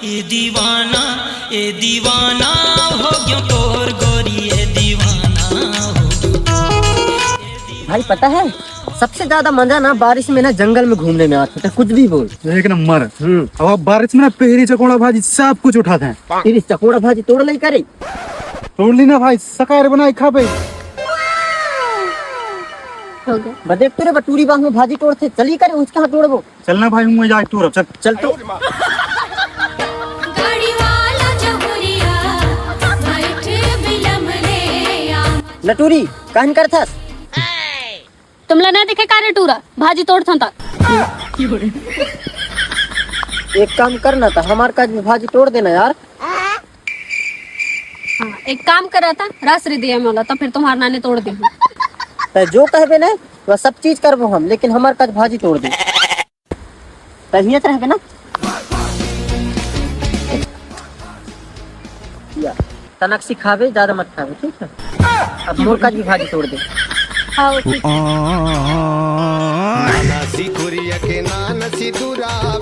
ए दीवाना हो गयो तोर गोरी, ए दीवाना हो गयो। भाई पता है सबसे ज्यादा मजा ना बारिश में ना जंगल में घूमने में आता है। कुछ भी बोल। एक नंबर। अब बारिश में ना पेहरी चकोड़ा भाजी सब कुछ उठाते हैं। तेरी चकोड़ा भाजी तोड़ ली करे, तोड़ ली ना भाई, सकार बनाई खा पे। बदेख तेरे बटूरी बाग में भाजी तोड़ते, चली करे उसके हाथ तोड़बो। चलना भाई मुझे जाए तू चल चल तो लटूरी कहन कर था तुमला ना दिखे कारे टूरा भाजी तोड़ था। एक काम करना था, हमारे काज में भाजी तोड़ देना यार। हाँ, एक काम करा था रस दिया मोला तो फिर तुम्हारा नाने तोड़ दी। तो जो कहबे ना वह सब चीज करबो हम, लेकिन हमारे काज भाजी तोड़ दे। तहियत रहबे ना या तनक सिखावे, ज्यादा मत खावे, ठीक है। अब मोर काज भी भाजी तोड़ दे। हाँ ठीक है। नाना सी खुरिया के नाना सी दूरा